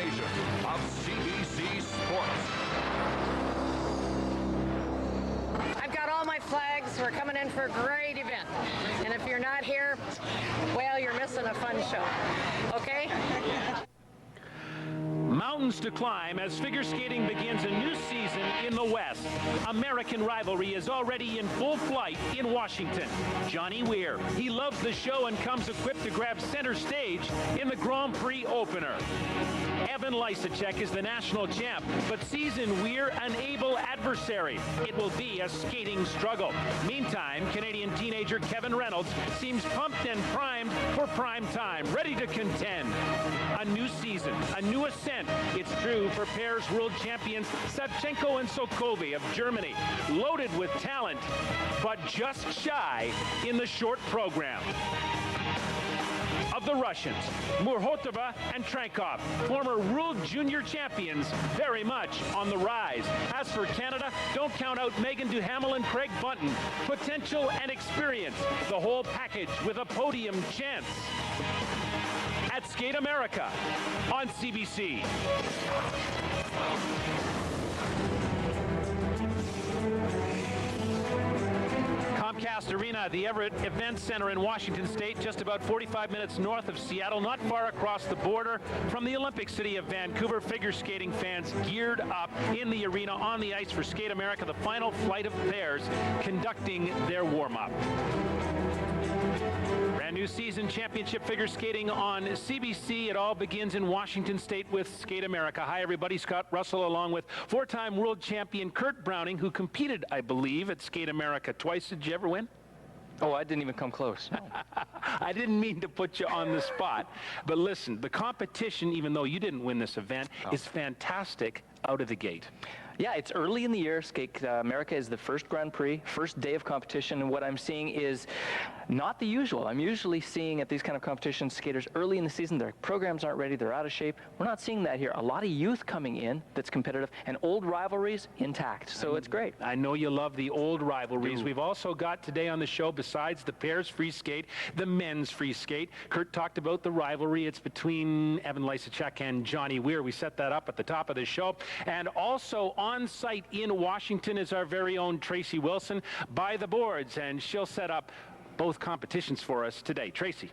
presentation of CBC Sports. I've got all my flags. We're coming in for a great event. And if you're not here, well, you're missing a fun show. Okay? Mountains to climb as figure skating begins a new season in the West. American rivalry is already in full flight in Washington. Johnny Weir, he loves the show and comes equipped to grab center stage in the Grand Prix opener. Evan Lysacek is the national champ, but sees in Weir an able adversary. It will be a skating struggle. Meantime, Canadian teenager Kevin Reynolds seems pumped and primed for prime time, ready to contend. A new season, a new ascent. It's true for pairs world champions Savchenko and Sokovi of Germany, loaded with talent, but just shy in the short program. Of the Russians, Murhotova and Trankov, former world junior champions, very much on the rise. As for Canada, don't count out Megan Duhamel and Craig Bunton. Potential and experience, the whole package with a podium chance. At Skate America on CBC. Comcast Arena at the Everett Event Center in Washington State, just about 45 minutes north of Seattle, not far across the border from the Olympic city of Vancouver. Figure skating fans geared up in the arena on the ice for Skate America, the final flight of pairs conducting their warm-up. Brand new season, championship figure skating on CBC. It all begins in Washington State with Skate America. Hi, everybody. Scott Russell along with four-time world champion Kurt Browning, who competed, I believe, at Skate America twice. Did you ever win? Oh, I didn't even come close. No. I didn't mean to put you on the spot. But listen, the competition, even though you didn't win this event, is fantastic out of the gate. Yeah, it's early in the year. Skate America is the first Grand Prix, first day of competition, and what I'm seeing is not the usual. I'm usually seeing at these kind of competitions, skaters early in the season, their programs aren't ready, they're out of shape. We're not seeing that here. A lot of youth coming in that's competitive, and old rivalries intact, so it's great. I know you love the old rivalries. We've also got today on the show, besides the pairs free skate, the men's free skate. Kurt talked about the rivalry. It's between Evan Lysacek and Johnny Weir. We set that up at the top of the show. And also on site in Washington is our very own Tracy Wilson by the boards, and she'll set up both competitions for us today. Tracy.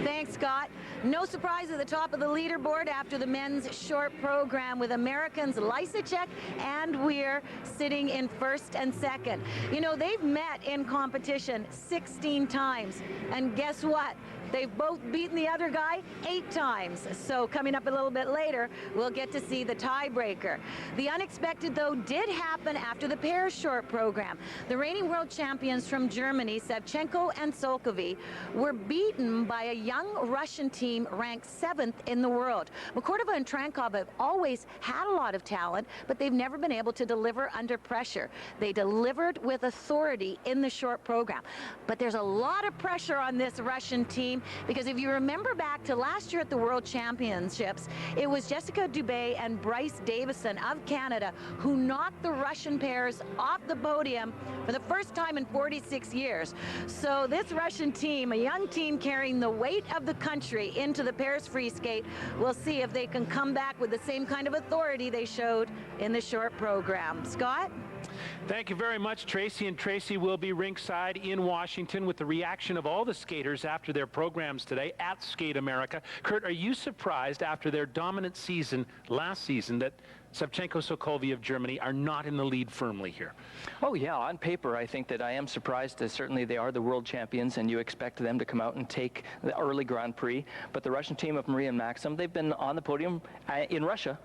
Thanks, Scott. No surprise at the top of the leaderboard after the men's short program, with Americans Lysacek and Weir sitting in first and second. You know, they've met in competition 16 times, and guess what? They've both beaten the other guy 8 times. So coming up a little bit later, we'll get to see the tiebreaker. The unexpected, though, did happen after the pairs short program. The reigning world champions from Germany, Savchenko and Sokovi, were beaten by a young Russian team ranked 7th in the world. Murhotova and Trankov have always had a lot of talent, but they've never been able to deliver under pressure. They delivered with authority in the short program. But there's a lot of pressure on this Russian team, because if you remember back to last year at the World Championships, it was Jessica Dubé and Bryce Davison of Canada who knocked the Russian pairs off the podium for the first time in 46 years. So this Russian team, a young team carrying the weight of the country into the pairs free skate, we'll see if they can come back with the same kind of authority they showed in the short program. Scott? Thank you very much, Tracy. And Tracy will be ringside in Washington with the reaction of all the skaters after their programs today at Skate America. Kurt, are you surprised after their dominant season last season that Savchenko, Sokovi of Germany are not in the lead firmly here? Oh yeah, on paper I think that I am surprised. Certainly they are the world champions, and you expect them to come out and take the early Grand Prix. But the Russian team of Maria and Maxim, they've been on the podium in Russia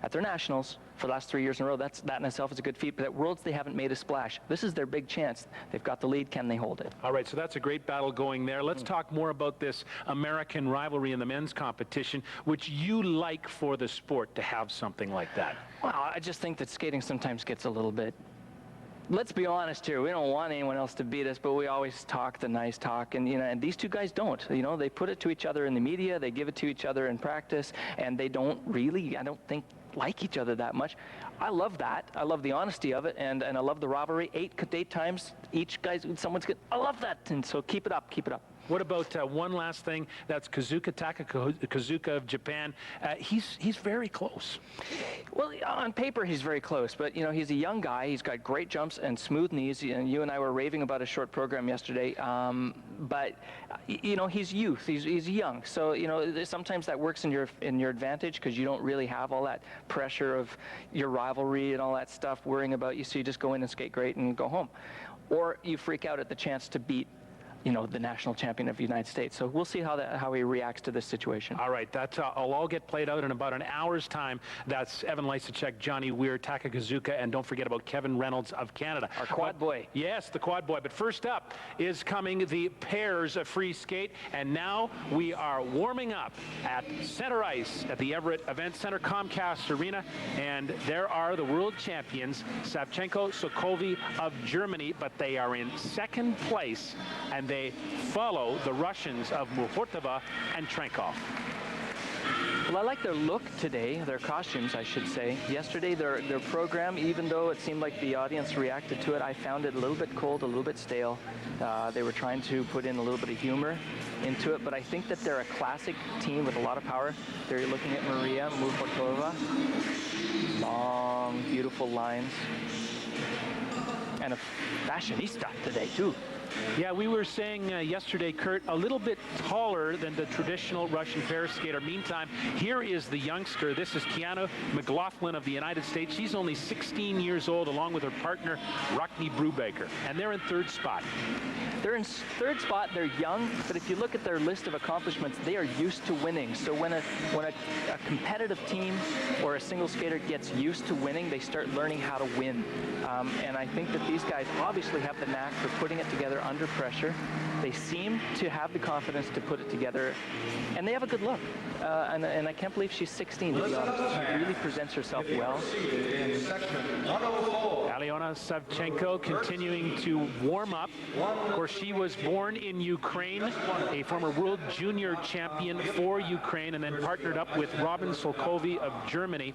at their nationals for the last 3 years in a row. That in itself is a good feat, but at Worlds they haven't made a splash. This is their big chance. They've got the lead. Can they hold it? All right, so that's a great battle going there. Let's talk more about this American rivalry in the men's competition, which you like for the sport to have something like that. Well, I just think that skating sometimes gets a little bit, let's be honest here, we don't want anyone else to beat us, but we always talk the nice talk, and and these two guys don't. They put it to each other in the media, they give it to each other in practice, and they don't really, I don't think, like each other that much. I love that. I love the honesty of it, and I love the rivalry. Eight times each guy's, someone's good. I love that, and so keep it up, keep it up. What about one last thing? That's Kazuka of Japan. He's very close. Well, on paper, he's very close, but, you know, he's a young guy. He's got great jumps and smooth knees, and you and I were raving about his short program yesterday, but, you know, he's youth. He's young, so, you know, sometimes that works in your advantage because you don't really have all that pressure of your rivalry and all that stuff worrying about you, so you just go in and skate great and go home. Or you freak out at the chance to beat, you know, the national champion of the United States. So we'll see how he reacts to this situation. All right, that'll all get played out in about an hour's time. That's Evan Lysacek, Johnny Weir, Taka Kazuka, and don't forget about Kevin Reynolds of Canada. Our quad boy. Yes, the quad boy. But first up is coming the pairs of free skate, and now we are warming up at center ice at the Everett Event Center, Comcast Arena, and there are the world champions, Savchenko Sokovy of Germany, but they are in second place, and they follow the Russians of Muhortova and Trenkov. Well, I like their look today, their costumes, I should say. Yesterday, their program, even though it seemed like the audience reacted to it, I found it a little bit cold, a little bit stale. They were trying to put in a little bit of humor into it, but I think that they're a classic team with a lot of power. They're looking at Maria Muhortova. Long, beautiful lines. And a fashionista today, too. Yeah, we were saying yesterday, Kurt, a little bit taller than the traditional Russian pair skater. Meantime, here is the youngster. This is Kiana McLaughlin of the United States. She's only 16 years old, along with her partner, Rockney Brubaker. And they're in third spot. They're in third spot. They're young, but if you look at their list of accomplishments, they are used to winning. So when a competitive team or a single skater gets used to winning, they start learning how to win. And I think that these guys obviously have the knack for putting it together under pressure. They seem to have the confidence to put it together, and they have a good look. And I can't believe she's 16, to be honest. She really presents herself well. Aliona Savchenko continuing to warm up. Of course, she was born in Ukraine, a former world junior champion for Ukraine, and then partnered up with Robin Solkovi of Germany.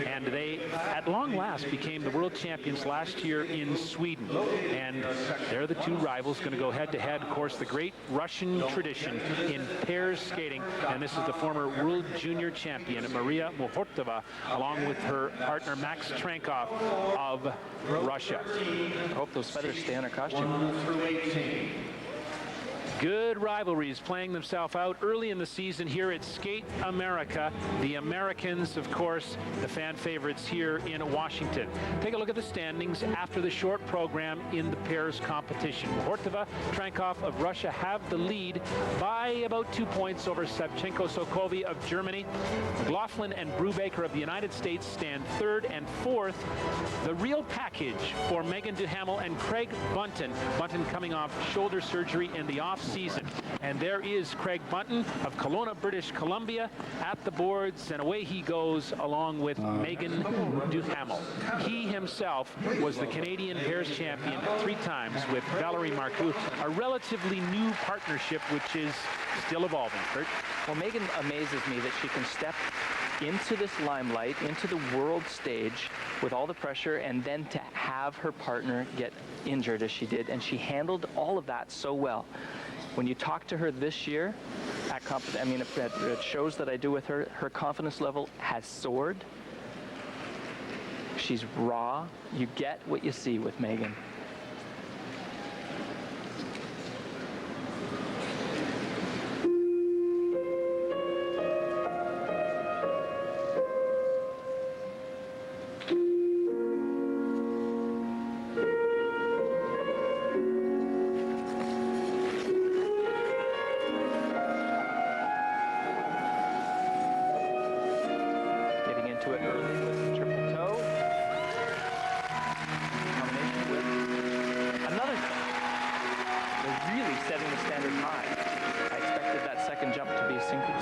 And they, at long last, became the world champions last year in Sweden. And they're the two rivals going to go head-to-head. Of course, the great Russian tradition in pairs skating. And this is the former world junior champion, Maria Muhortova, along with her partner, Max Trenkov of Russia. I hope those feathers stay on her costume. Good rivalries playing themselves out early in the season here at Skate America. The Americans, of course, the fan favorites here in Washington. Take a look at the standings after the short program in the pairs competition. Muhortova, Trenkov of Russia have the lead by about 2 points over Savchenko Sokovy of Germany. McLaughlin and Brubaker of the United States stand third and fourth. The real package for Megan Duhamel and Craig Bunton. Bunton coming off shoulder surgery in the off season. And there is Craig Bunton of Kelowna, British Columbia at the boards, and away he goes along with Megan Duhamel. He himself was the Canadian pairs champion 3 times with Valerie Marcoux, a relatively new partnership which is still evolving. Kurt? Well, Megan amazes me that she can step into this limelight, into the world stage with all the pressure, and then to have her partner get injured as she did, and she handled all of that so well. When you talk to her this year, at it shows that I do with her, her confidence level has soared. She's raw. You get what you see with Megan.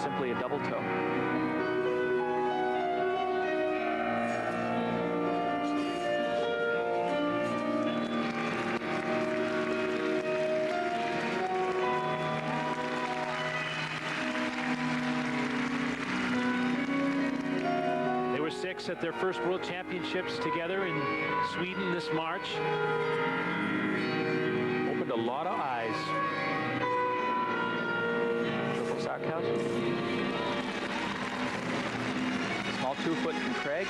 Simply a double toe. They were 6 at their first World Championships together in Sweden this March. Opened a lot of eyes. backhouse. Small 2-foot from Craig.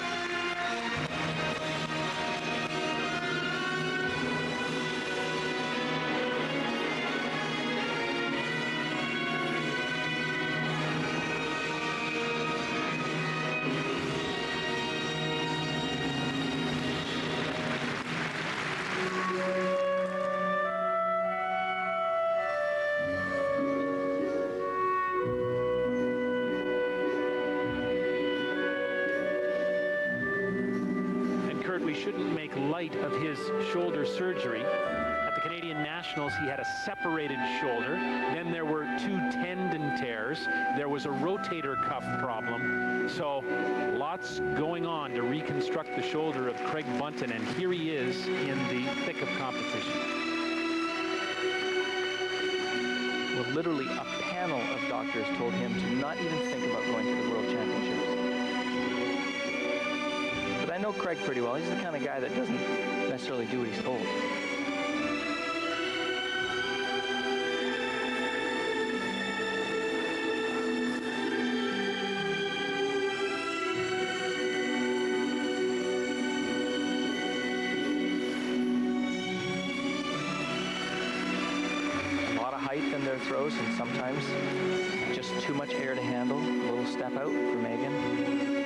We shouldn't make light of his shoulder surgery. At the Canadian Nationals, he had a separated shoulder. Then there were 2 tendon tears. There was a rotator cuff problem. So lots going on to reconstruct the shoulder of Craig Bunton, and here he is in the thick of competition. Well, literally a panel of doctors told him to not even think about going to the World Championships. I know Craig pretty well. He's the kind of guy that doesn't necessarily do what he's told. A lot of height in their throws, and sometimes just too much air to handle. A little step out for Megan.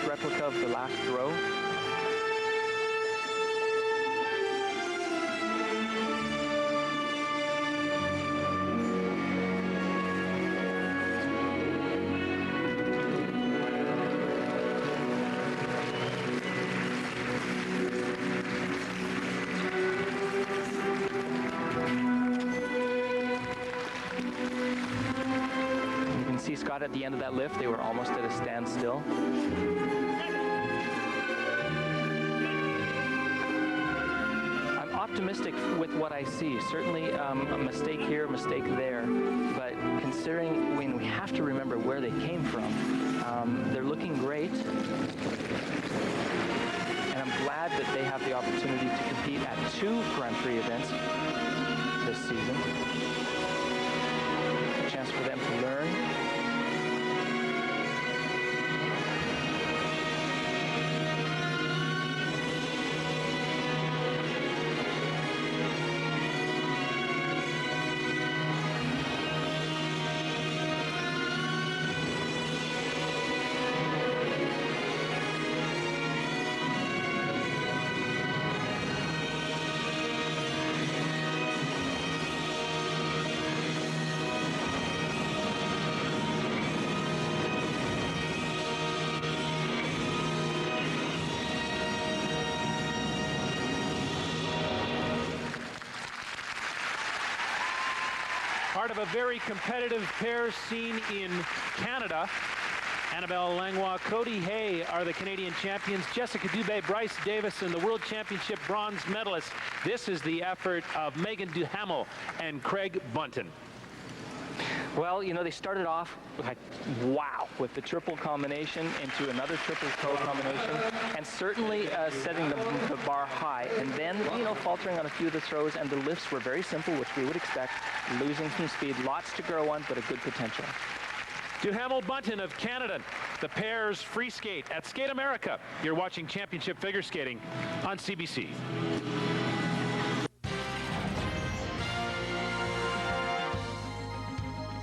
Replica of the last throw. You can see Scott at the end of that lift, they were almost at a standstill. Optimistic with what I see. Certainly a mistake here, a mistake there, but considering when we have to remember where they came from, they're looking great, and I'm glad that they have the opportunity to compete at 2 Grand Prix events this season. A chance for them to learn. Part of a very competitive pair scene in Canada. Annabelle Langlois, Cody Hay are the Canadian champions. Jessica Dubé, Bryce Davison, the World Championship bronze medalists. This is the effort of Megan Duhamel and Craig Bunton. Well, you know, they started off like, wow, with the triple combination into another triple toe combination, and certainly setting the bar high, and then, you know, faltering on a few of the throws, and the lifts were very simple, which we would expect, losing some speed, lots to grow on, but a good potential. Duhamel Bunton of Canada, the pairs free skate at Skate America. You're watching Championship Figure Skating on CBC.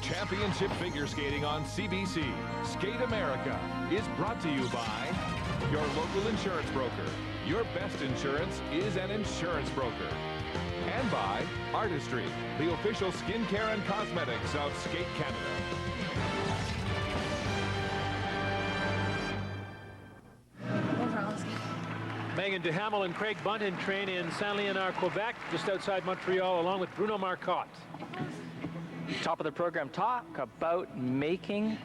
Championship Figure Skating on CBC. Skate America is brought to you by your local insurance broker. Your best insurance is an insurance broker. And by Artistry, the official skincare and cosmetics of Skate Canada. Megan Duhamel and Craig Bunton train in Saint-Léonard, Quebec, just outside Montreal, along with Bruno Marcotte. Top of the program, talk about making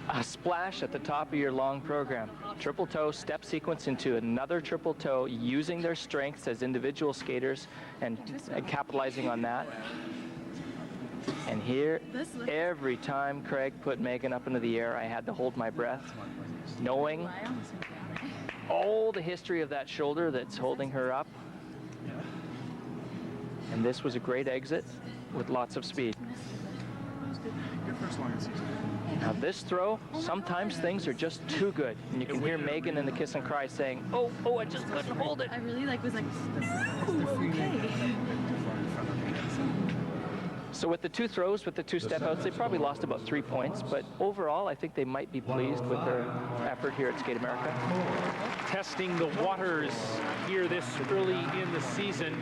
A splash at the top of your long program. Triple toe step sequence into another triple toe, using their strengths as individual skaters and capitalizing on that. And here, every time Craig put Megan up into the air, I had to hold my breath, knowing all the history of that shoulder that's holding her up. And this was a great exit with lots of speed. Now this throw, sometimes things are just too good. And you can hear Megan in the kiss and cry saying, oh, I just couldn't hold it. I really was like, oh, okay. So with the two throws, with the two step outs, they probably lost about 3 points, but overall, I think they might be pleased with their effort here at Skate America. Testing the waters here this early in the season.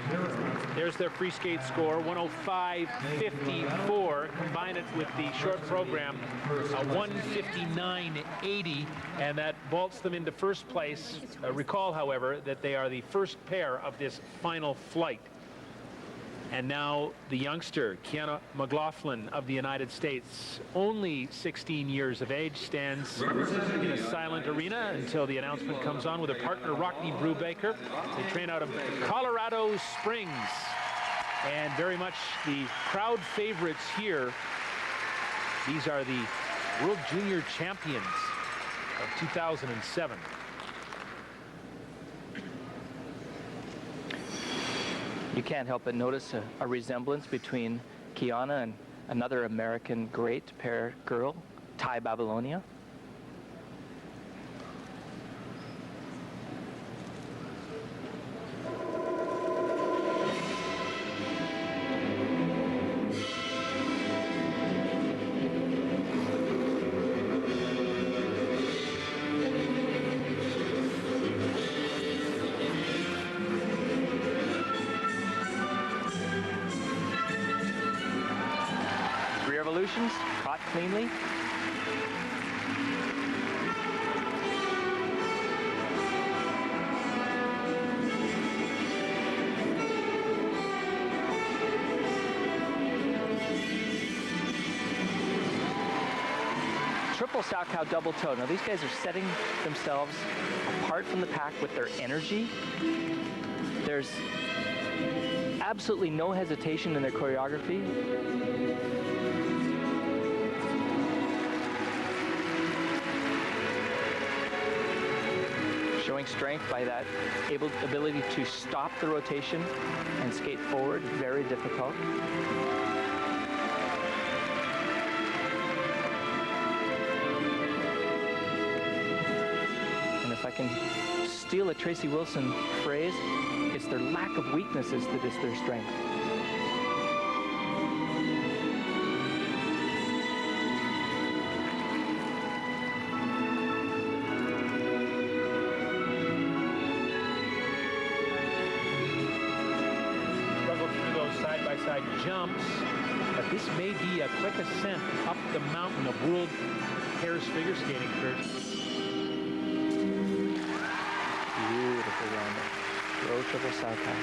There's their free skate score, 105.54. Combine it with the short program, 159.80, and that vaults them into first place. Recall, however, that they are the first pair of this final flight. And now the youngster, Kiana McLaughlin of the United States, only 16 years of age, stands in a silent arena until the announcement comes on with her partner, Rockney Brubaker. They train out of Colorado Springs. And very much the crowd favorites here. These are the World Junior Champions of 2007. You can't help but notice a resemblance between Kiana and another American great pair girl, Ty Babylonia. Caught cleanly. Triple sow cow double toe. Now these guys are setting themselves apart from the pack with their energy. There's absolutely no hesitation in their choreography. Showing strength by that ability to stop the rotation and skate forward. Very difficult. And if I can steal a Tracy Wilson phrase, it's their lack of weaknesses that is their strength. Jumps, but this may be a quick ascent up the mountain of world pairs figure skating, Kurt. Beautiful rounding. Low triple sow cow.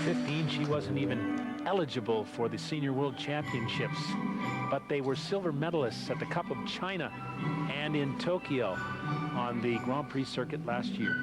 15, she wasn't even eligible for the Senior World Championships, but they were silver medalists at the Cup of China and in Tokyo on the Grand Prix circuit last year.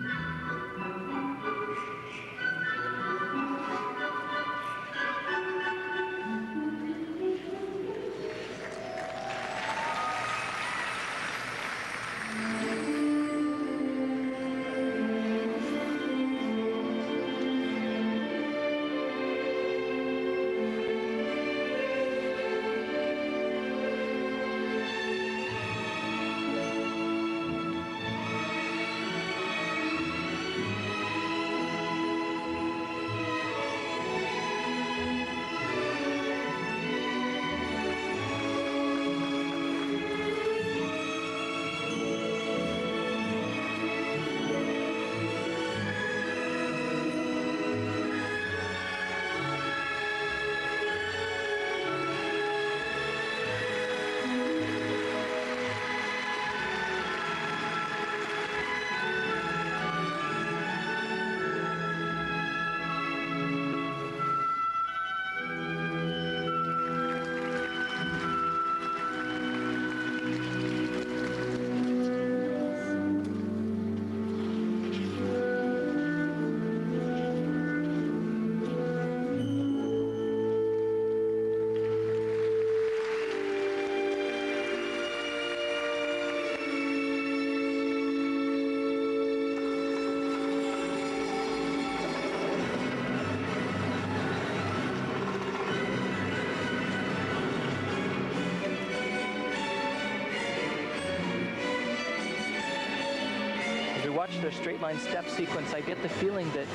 watch their straight line step sequence, I get the feeling that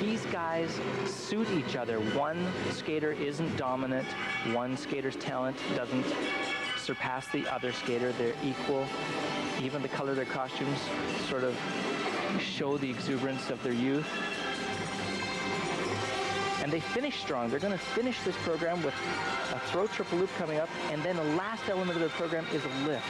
these guys suit each other. One skater isn't dominant. One skater's talent doesn't surpass the other skater. They're equal. Even the color of their costumes sort of show the exuberance of their youth. And they finish strong. They're going to finish this program with a throw triple loop coming up, and then the last element of their program is a lift.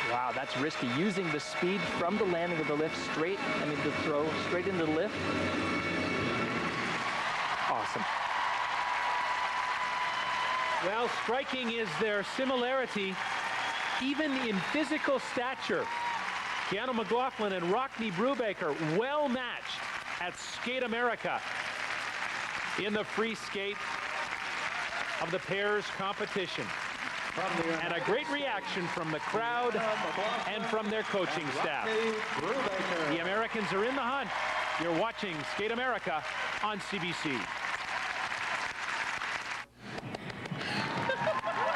Wow, that's risky. Using the speed from the landing of the lift the throw straight into the lift. Awesome. Well, striking is their similarity, even in physical stature. Keanu McLaughlin and Rockne Brubaker well matched at Skate America in the free skate of the pairs competition. And a great reaction from the crowd and from their coaching staff. The Americans are in the hunt. You're watching Skate America on CBC.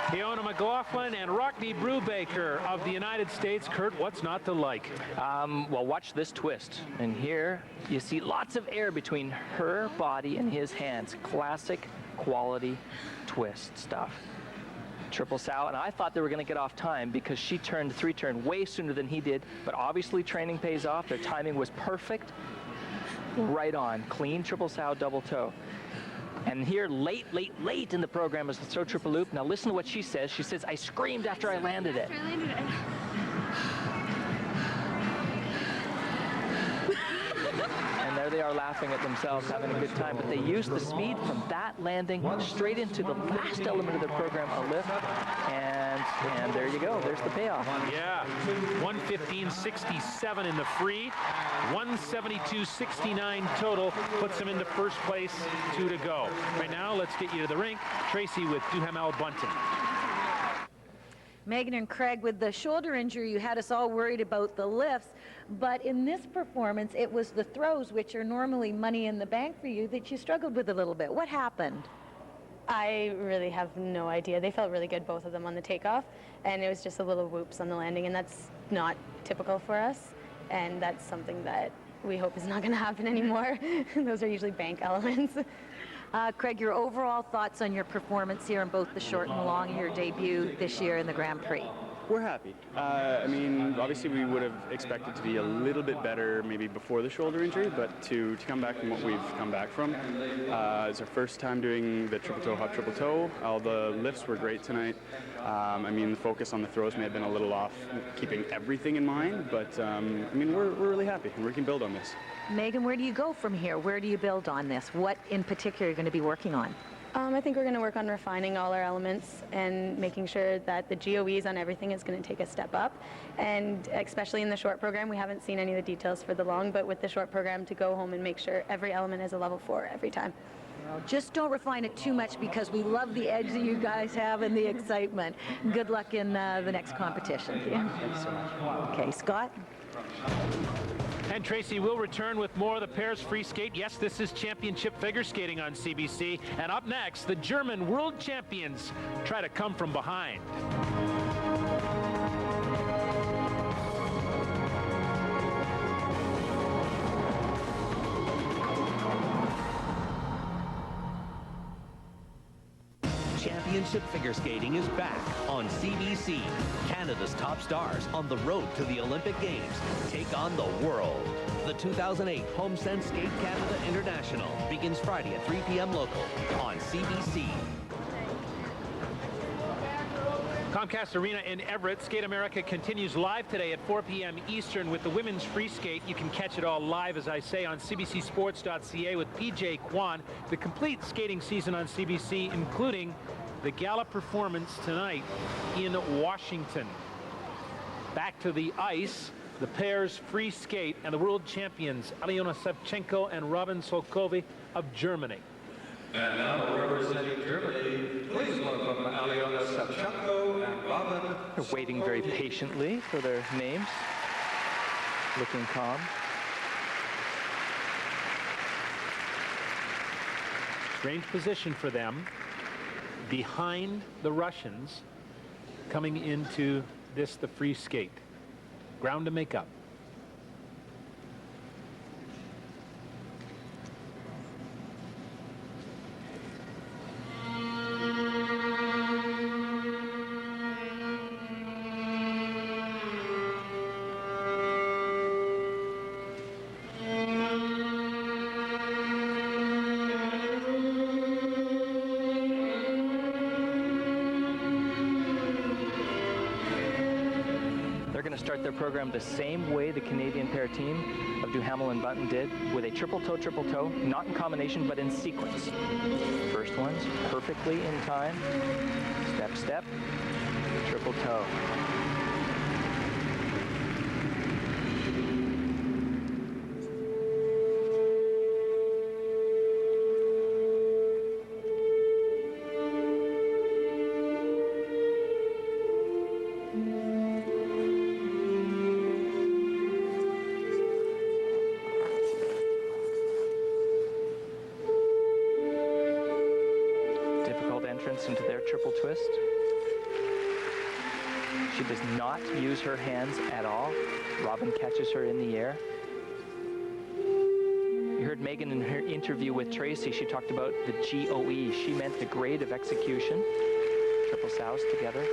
Keanu McLaughlin and Rockne Brubaker of the United States. Kurt, what's not to like? Well, watch this twist. And here you see lots of air between her body and his hands. Classic quality twist stuff. Triple sow, and I thought they were going to get off time because she turned three-turn way sooner than he did, but obviously training pays off. Their timing was perfect. Right on. Clean triple sow, double toe. And here, late in the program is the throw triple loop. Now listen to what she says. She says, I screamed after I landed it. And there they are laughing at themselves, having a good time. But they used the speed from that landing straight into the last element of their program, a lift. And there you go. There's the payoff. Yeah. 115.67 in the free. 172.69 total puts them into first place. 2 to go. Right now, let's get you to the rink. Tracy with Duhamel Bunting. Megan and Craig, with the shoulder injury, you had us all worried about the lifts, but in this performance, it was the throws, which are normally money in the bank for you, that you struggled with a little bit. What happened? I really have no idea. They felt really good, both of them, on the takeoff, and it was just a little whoops on the landing, and that's not typical for us, and that's something that we hope is not going to happen anymore. Those are usually bank elements. Craig, your overall thoughts on your performance here in both the short and long, your debut this year in the Grand Prix? We're happy. I mean, obviously we would have expected to be a little bit better maybe before the shoulder injury, but to come back from what we've come back from. It's our first time doing the triple toe, hop triple toe. All the lifts were great tonight. I mean, the focus on the throws may have been a little off, keeping everything in mind, but I mean, we're really happy, and we can build on this. Megan, where do you go from here? Where do you build on this? What in particular are you going to be working on? I think we're going to work on refining all our elements and making sure that the GOEs on everything is going to take a step up. And especially in the short program, we haven't seen any of the details for the long, but with the short program, to go home and make sure every element is a level 4 every time. Just don't refine it too much because we love the edge that you guys have and the excitement. Good luck in the next competition. Thank you so much. Okay, Scott? And Tracy will return with more of the pairs free skate. Yes, this is championship figure skating on CBC. And up next, the German world champions try to come from behind. Championship figure skating is back on CBC. Canada's top stars on the road to the Olympic Games take on the world. The 2008 HomeSense Skate Canada International begins Friday at 3 p.m. local on CBC. Comcast Arena in Everett. Skate America continues live today at 4 p.m. Eastern with the women's free skate. You can catch it all live, as I say, on cbcsports.ca with PJ Kwan. The complete skating season on CBC, including the gala performance tonight in Washington. Back to the ice, the pairs free skate and the world champions Alyona Savchenko and Robin Solkovi of Germany. And now representing Germany, please welcome Aliona Savchenko and Robin. They're waiting very patiently for their names, looking calm. Strange position for them, behind the Russians, coming into this, the free skate. Ground to make up. Start their program the same way the Canadian pair team of Duhamel and Button did, with a triple toe, not in combination, but in sequence. First one's perfectly in time. Step, step, triple toe. Into their triple twist. She does not use her hands at all. Robin catches her in the air. You heard Megan in her interview with Tracy, she talked about the GOE. She meant the grade of execution. Triple sows together.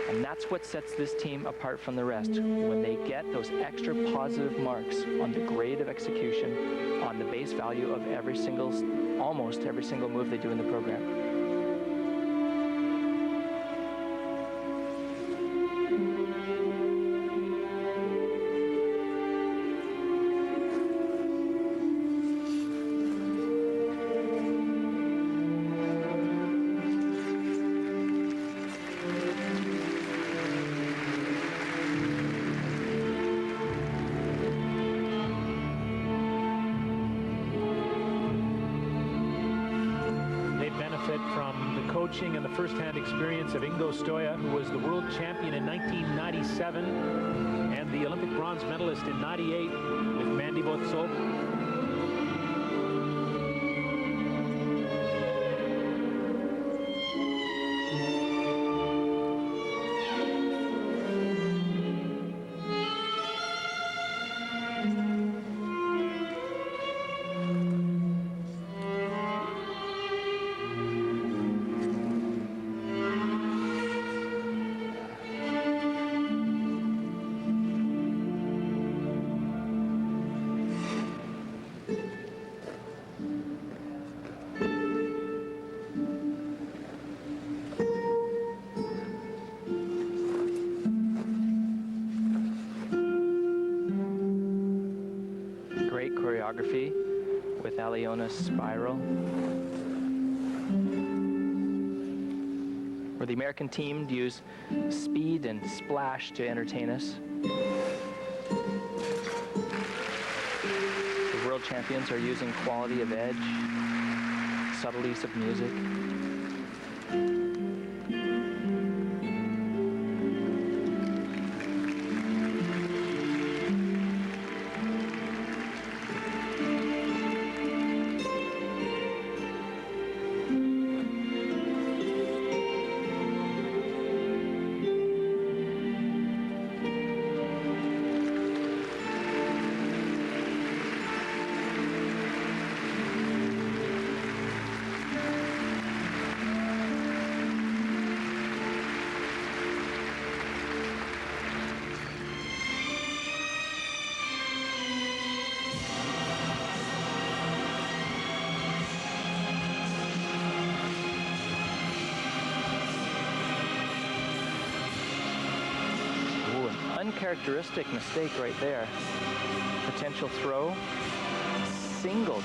And that's what sets this team apart from the rest. When they get those extra positive marks on the grade of execution, on the base value of almost every single move they do in the program. And the first-hand experience of Ingo Stoya, who was the world champion in 1997 and the Olympic bronze medalist in '98 with Mandy Botsol. With Aliona's spiral. Where the American team used speed and splash to entertain us. The world champions are using quality of edge, subtleties of music. Uncharacteristic mistake right there. Potential throw. Singled.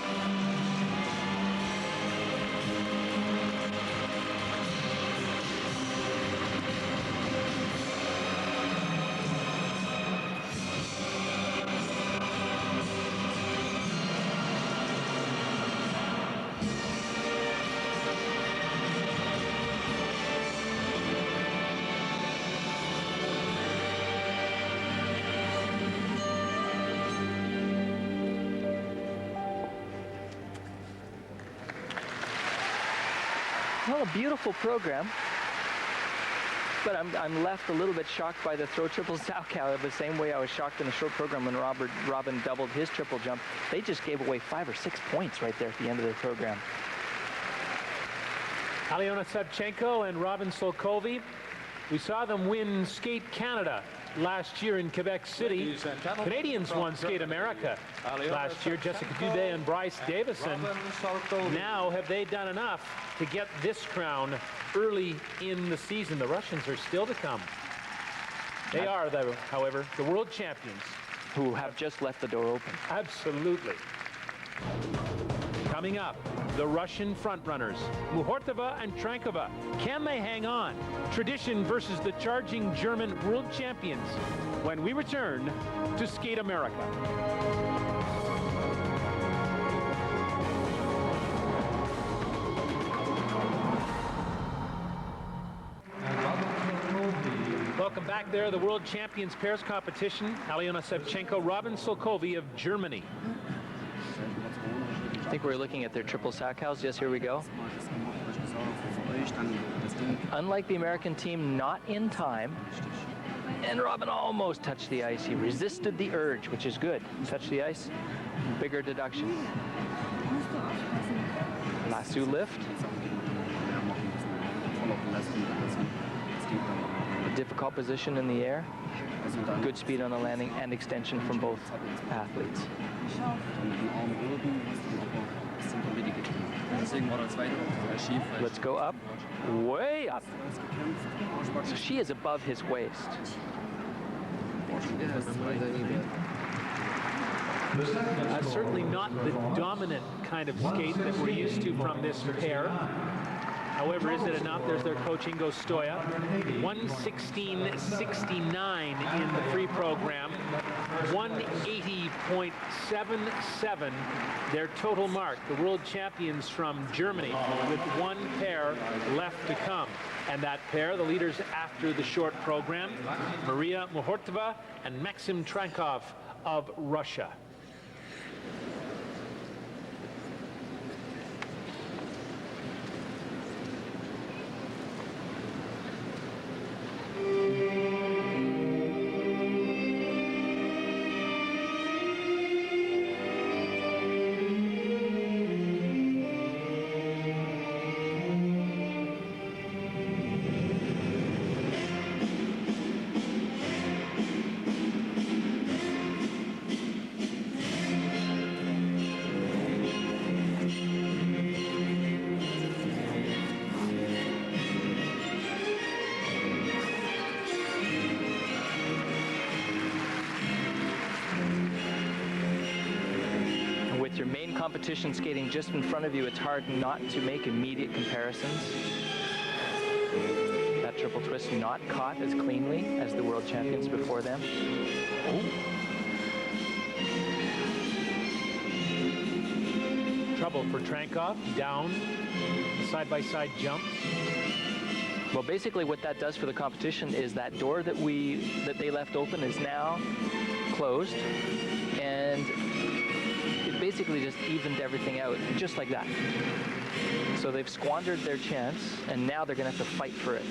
Well, a beautiful program. But I'm left a little bit shocked by the throw triple Salchow, the same way I was shocked in the short program when Robin doubled his triple jump. They just gave away 5 or 6 points right there at the end of their program. Aliona Savchenko and Robin Solkovi, we saw them win Skate Canada last year in Quebec City. Canadians won Skate America last year. Jessica Dubé and Bryce Davison. Now have they done enough to get this crown early in the season? The Russians are still to come. They are, however, the world champions. Who have just left the door open. Absolutely. Coming up, the Russian frontrunners, Muhortova and Trankova. Can they hang on? Tradition versus the charging German world champions when we return to Skate America. Welcome back there, the World Champions Pairs competition. Aliona Savchenko, Robin Solkovi of Germany. I think we're looking at their triple Salchows. Yes, here we go. Unlike the American team, not in time. And Robin almost touched the ice. He resisted the urge, which is good. Touch the ice, bigger deduction. Lasso lift. A difficult position in the air. Good speed on the landing and extension from both athletes. Let's go up, way up. So she is above his waist. That's certainly not the dominant kind of skate that we're used to from this pair. However, is it enough? There's their coach, Ingo Stoya. 1:16.69 in the free program. 180.77, their total mark. The world champions from Germany with one pair left to come. And that pair, the leaders after the short program, Maria Muhortova and Maxim Trankov of Russia. Your main competition skating just in front of you, it's hard not to make immediate comparisons. That triple twist not caught as cleanly as the world champions before them. Ooh. Trouble for Trankov, down, side-by-side jumps. Well, basically what that does for the competition is that door that they left open is now closed, and basically just evened everything out, just like that. So they've squandered their chance, and now they're going to have to fight for it.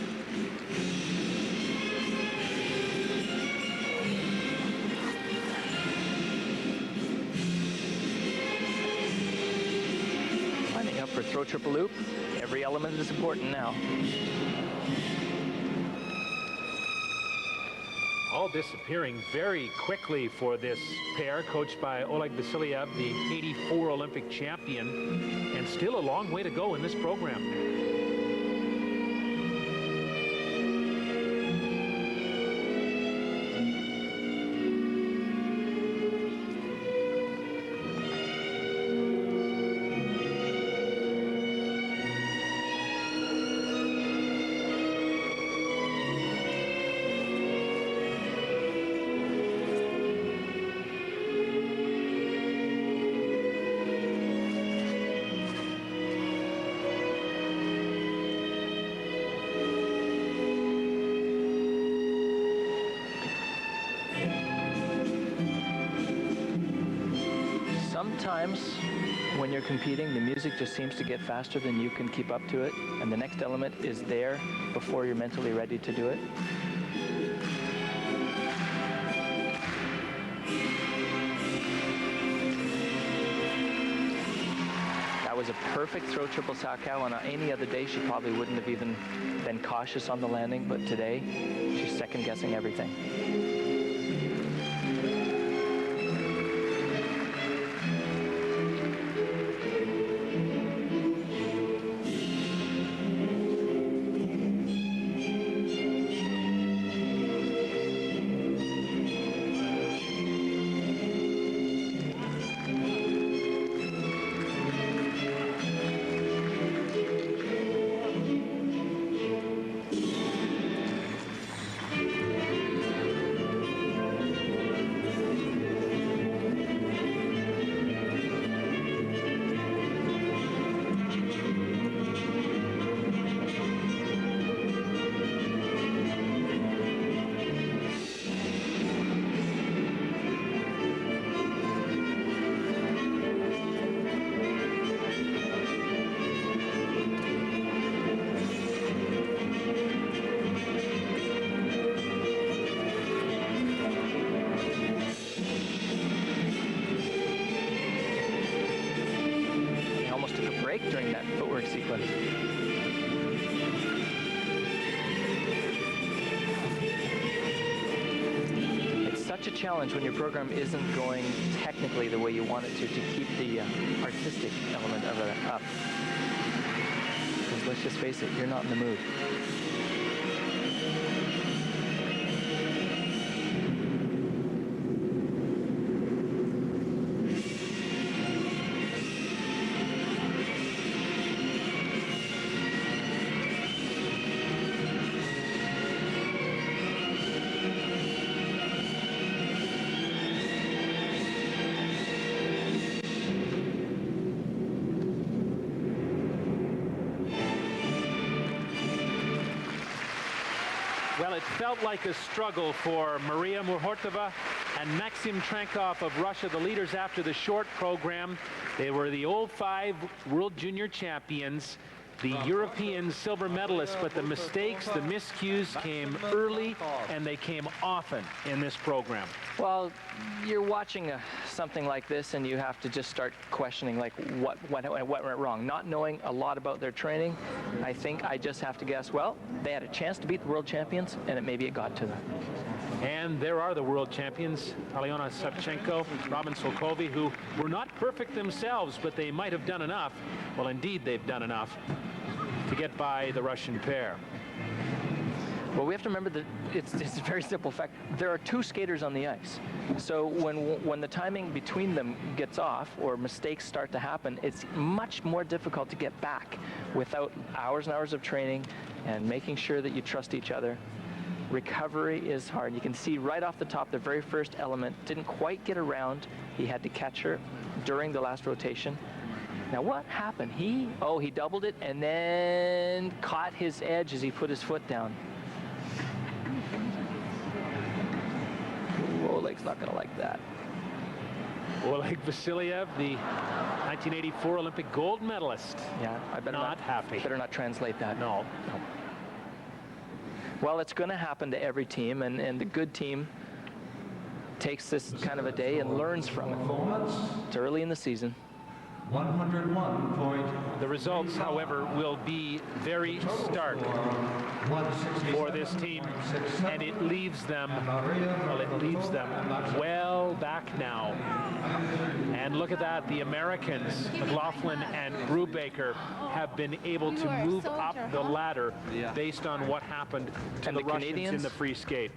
Lining up for throw triple loop. Every element is important now. All disappearing very quickly for this pair, coached by Oleg Vasilyev, the '84 Olympic champion, and still a long way to go in this program. Sometimes when you're competing, the music just seems to get faster than you can keep up to it, and the next element is there before you're mentally ready to do it. That was a perfect throw triple Salchow. On any other day, she probably wouldn't have even been cautious on the landing, but today, she's second-guessing everything. During that footwork sequence. It's such a challenge when your program isn't going technically the way you want it to keep the artistic element of it up. Because let's just face it, you're not in the mood. Well, it felt like a struggle for Maria Muhortova and Maxim Trankov of Russia, the leaders after the short program. They were the old 5 World Junior champions, the European silver medalists, but the mistakes, the miscues came early, and they came often in this program. Well, you're watching something like this, and you have to just start questioning, like, what went wrong. Not knowing a lot about their training, I think I just have to guess, well, they had a chance to beat the world champions, and maybe it got to them. And there are the world champions, Alyona Savchenko, Robin Solkovi, who were not perfect themselves, but they might have done enough. Well, indeed, they've done enough to get by the Russian pair. Well, we have to remember that it's a very simple fact. There are 2 skaters on the ice. So when the timing between them gets off or mistakes start to happen, it's much more difficult to get back without hours and hours of training and making sure that you trust each other. Recovery is hard. You can see right off the top, the very first element didn't quite get around. He had to catch her during the last rotation. Now what happened? He doubled it and then caught his edge as he put his foot down. Oleg's not going to like that. Oleg Vasilyev, the 1984 Olympic gold medalist. Yeah, I better not happy. Better not translate that. No. Well, it's going to happen to every team, and the good team takes this kind of a day and learns from it. It's early in the season. 101 point. The results, however, will be very stark for this team, and it leaves them, well back now. And look at that, the Americans, McLaughlin and Brubaker, have been able to move up the ladder based on what happened to the Russians Canadians? in the free skate.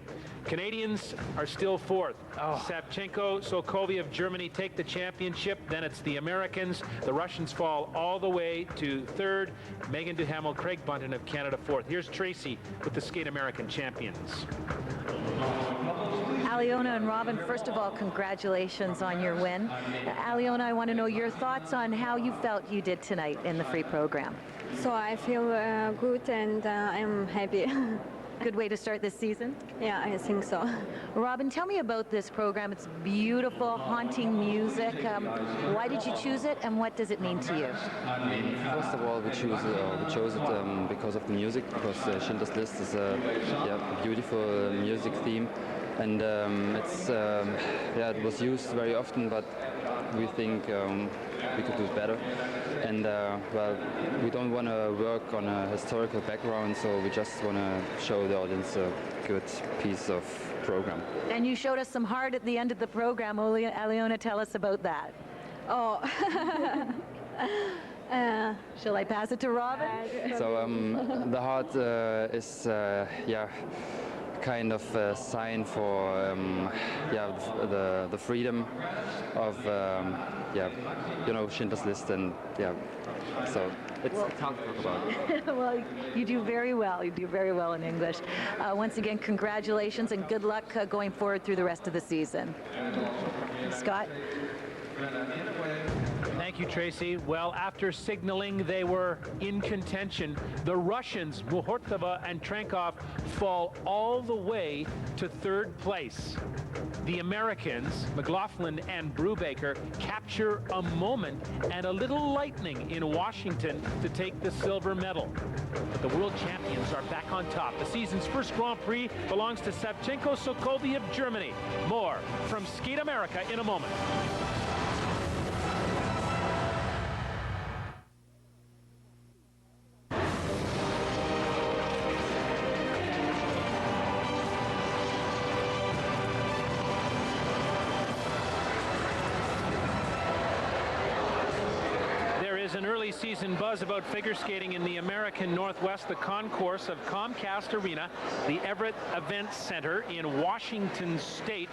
Canadians are still 4th. Savchenko, Solkovi of Germany take the championship. Then it's the Americans. The Russians fall all the way to 3rd. Megan Duhamel, Craig Bunton of Canada 4th. Here's Tracy with the Skate American champions. Alyona and Robin, first of all, congratulations on your win. Alyona, I want to know your thoughts on how you felt you did tonight in the free program. So I feel good and I'm happy. Good way to start this season? Yeah, I think so. Robin, tell me about this program. It's beautiful, haunting music. Why did you choose it, and what does it mean to you? First of all, we chose it because of the music, because Schindler's List is a beautiful music theme, and it was used very often, but we think we could do it better. And we don't want to work on a historical background, so we just want to show the audience a good piece of program. And you showed us some heart at the end of the program. Aliona, tell us about that. Oh. Shall I pass it to Robin? So the heart is kind of a sign for the freedom of Schindler's List, and so it's hard to talk about. Well, you do very well. You do very well in English. Once again, congratulations and good luck going forward through the rest of the season. Scott? Thank you, Tracy. Well, after signaling they were in contention, the Russians, Muhortova and Trenkov, fall all the way to third place. The Americans, McLaughlin and Brubaker, capture a moment and a little lightning in Washington to take the silver medal. But the world champions are back on top. The season's first Grand Prix belongs to Savchenko Sokovi of Germany. More from Skate America in a moment. An early season buzz about figure skating in the American Northwest, the concourse of Comcast Arena, the Everett Event Center in Washington State.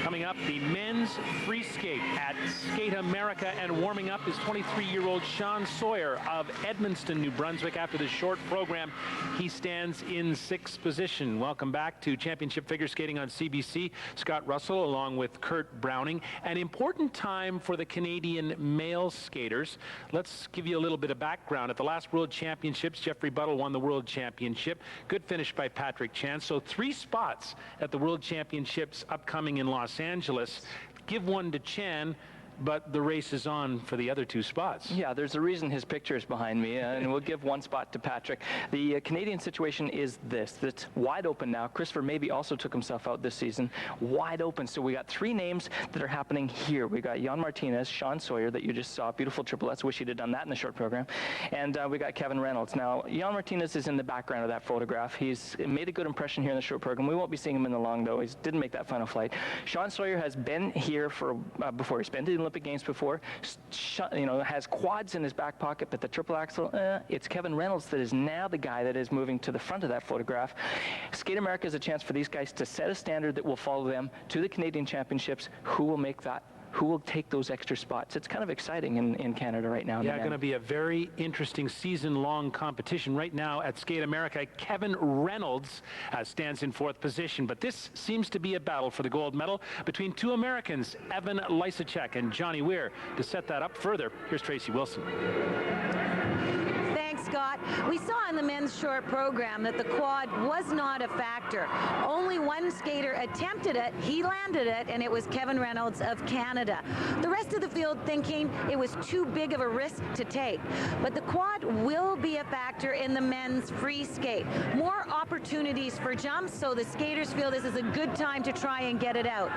Coming up, the men's free skate at Skate America, and warming up is 23-year-old Sean Sawyer of Edmundston, New Brunswick. After the short program, he stands in 6th position. Welcome back to Championship Figure Skating on CBC. Scott Russell along with Kurt Browning. An important time for the Canadian male skaters. Let's give you a little bit of background. At the last World Championships, Jeffrey Buttle won the World Championship. Good finish by Patrick Chan. So 3 spots at the World Championships upcoming in Los Angeles. Give one to Chan, but the race is on for the other 2 spots. Yeah, there's a reason his picture is behind me, and we'll give 1 spot to Patrick. The Canadian situation is this. It's wide open now. Christopher Maybe also took himself out this season. Wide open. So we got 3 names that are happening here. We got Jan Martinez, Sean Sawyer, that you just saw. Beautiful triple S. Wish he'd have done that in the short program. And we got Kevin Reynolds. Now, Jan Martinez is in the background of that photograph. He's made a good impression here in the short program. We won't be seeing him in the long, though. He didn't make that final flight. Sean Sawyer has been here for before. He's been to the Olympic Games before. Has quads in his back pocket, but the triple axel, it's Kevin Reynolds that is now the guy that is moving to the front of that photograph. Skate America is a chance for these guys to set a standard that will follow them to the Canadian Championships. Who will make that? Who will take those extra spots? It's kind of exciting in Canada right now. Yeah, going to be a very interesting season-long competition. Right now at Skate America, Kevin Reynolds stands in 4th position, but this seems to be a battle for the gold medal between 2 Americans, Evan Lysacek and Johnny Weir. To set that up further, here's Tracy Wilson. Thanks, Scott. We saw in the men's short program that the quad was not a factor. Only 1 skater attempted it, he landed it, and it was Kevin Reynolds of Canada. The rest of the field thinking it was too big of a risk to take. But the quad will be a factor in the men's free skate. More opportunities for jumps, so the skaters feel this is a good time to try and get it out.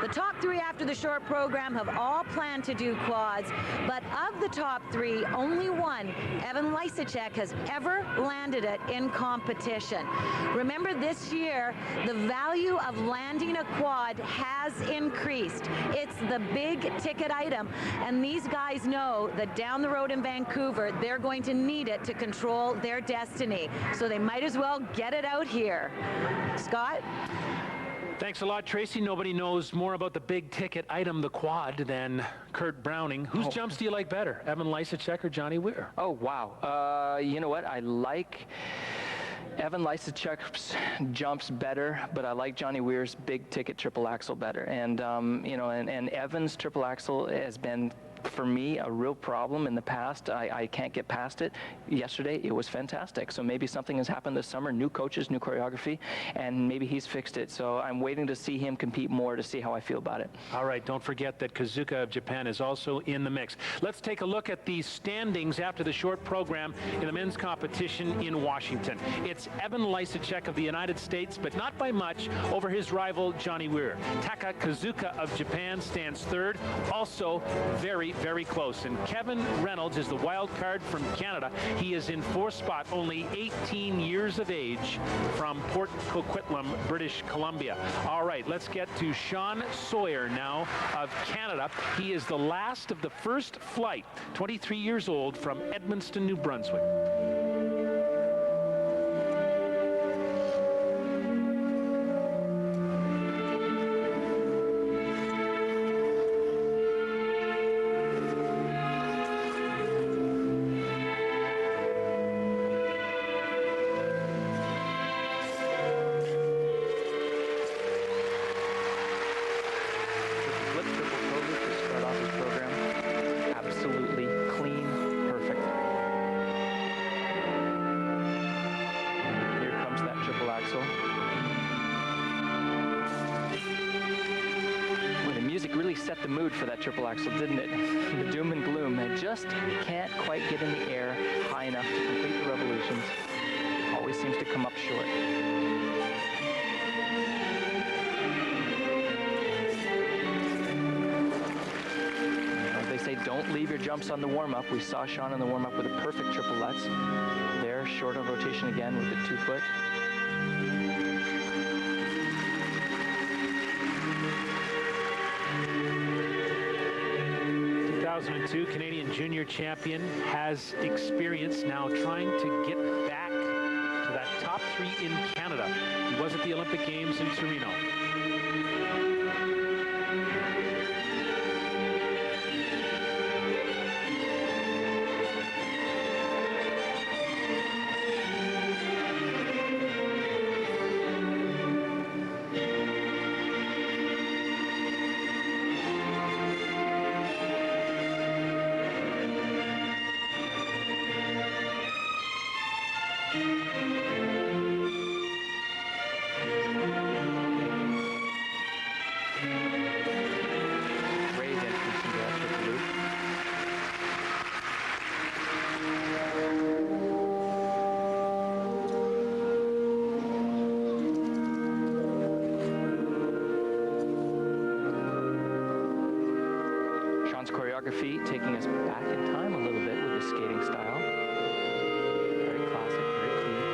The top 3 after the short program have all planned to do quads, but of the top 3, only 1, Evan Lysacek, has ever landed it in competition. Remember, this year, the value of landing a quad has increased. It's the big ticket item, and these guys know that down the road in Vancouver, they're going to need it to control their destiny. So they might as well get it out here. Scott? Thanks a lot, Tracy. Nobody knows more about the big ticket item, the quad, than Kurt Browning. Whose jumps do you like better, Evan Lysacek or Johnny Weir? Oh, wow. You know what? I like Evan Lysacek's jumps better, but I like Johnny Weir's big ticket triple axel better. And, and Evan's triple axel has been for me, a real problem in the past. I can't get past it. Yesterday, it was fantastic. So maybe something has happened this summer, new coaches, new choreography, and maybe he's fixed it. So I'm waiting to see him compete more to see how I feel about it. All right, don't forget that Kazuka of Japan is also in the mix. Let's take a look at the standings after the short program in the men's competition in Washington. It's Evan Lysacek of the United States, but not by much, over his rival Johnny Weir. Taka Kazuka of Japan stands third, also very, very close. And Kevin Reynolds is the wild card from Canada. He is in fourth spot, only 18 years of age, from Port Coquitlam, British Columbia. All right, let's get to Sean Sawyer now of Canada. He is the last of the first flight, 23 years old, from Edmundston, New Brunswick. Set the mood for that triple axel, didn't it? The doom and gloom. They just can't quite get in the air high enough to complete the revolutions. Always seems to come up short. As they say, don't leave your jumps on the warm-up. We saw Sean in the warm-up with a perfect triplets. There, short on rotation again with the 2-foot. 2002 Canadian junior champion, has experience now trying to get back to that top 3 in Canada. He was at the Olympic Games in Torino. Choreography taking us back in time a little bit with the skating style. Very classic, very clean.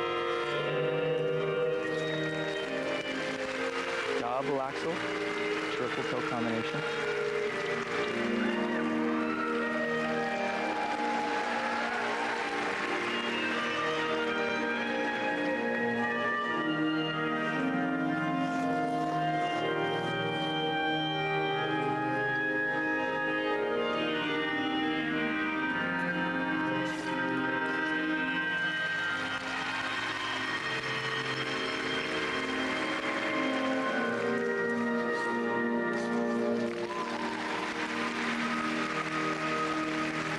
Double axel, triple toe combination.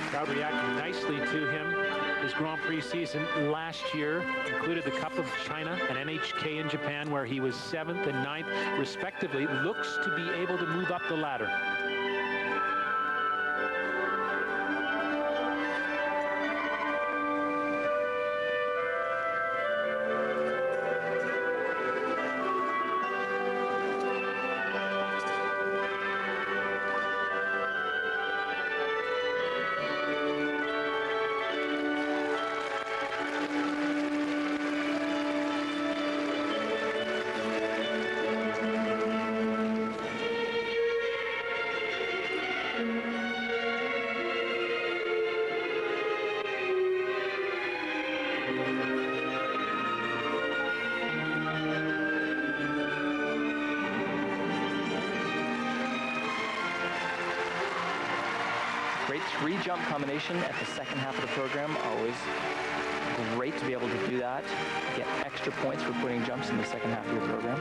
Crowd reacting nicely to him. His Grand Prix season last year included the Cup of China and NHK in Japan, where he was 7th and 9th, respectively. Looks to be able to move up the ladder. Great 3-jump combination at the second half of the program. Always great to be able to do that. Get extra points for putting jumps in the second half of your program.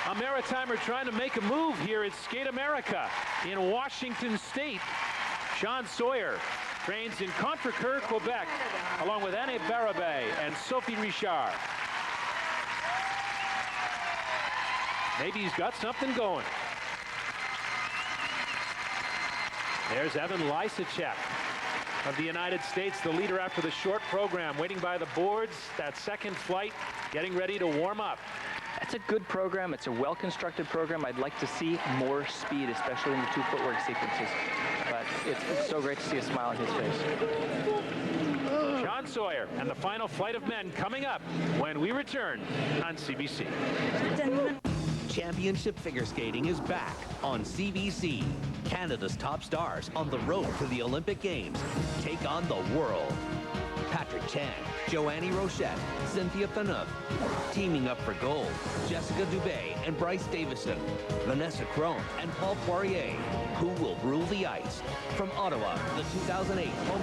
A Maritimer trying to make a move here at Skate America in Washington State. Sean Sawyer trains in Contrecoeur, Quebec, along with Anne Barabé and Sophie Richard. Maybe he's got something going. There's Evan Lysacek of the United States, the leader after the short program, waiting by the boards. That second flight, getting ready to warm up. It's a good program. It's a well-constructed program. I'd like to see more speed, especially in the two footwork sequences. But it's so great to see a smile on his face. Sean Sawyer and the final flight of men coming up when we return on CBC. Championship figure skating is back on CBC. Canada's top stars on the road to the Olympic Games take on the world. Patrick Chang, Joannie Rochette, Cynthia Phaneuf. Teaming up for gold, Jessica Dubé and Bryce Davison, Vanessa Crone and Paul Poirier. Who will rule the ice? From Ottawa, the 2008 home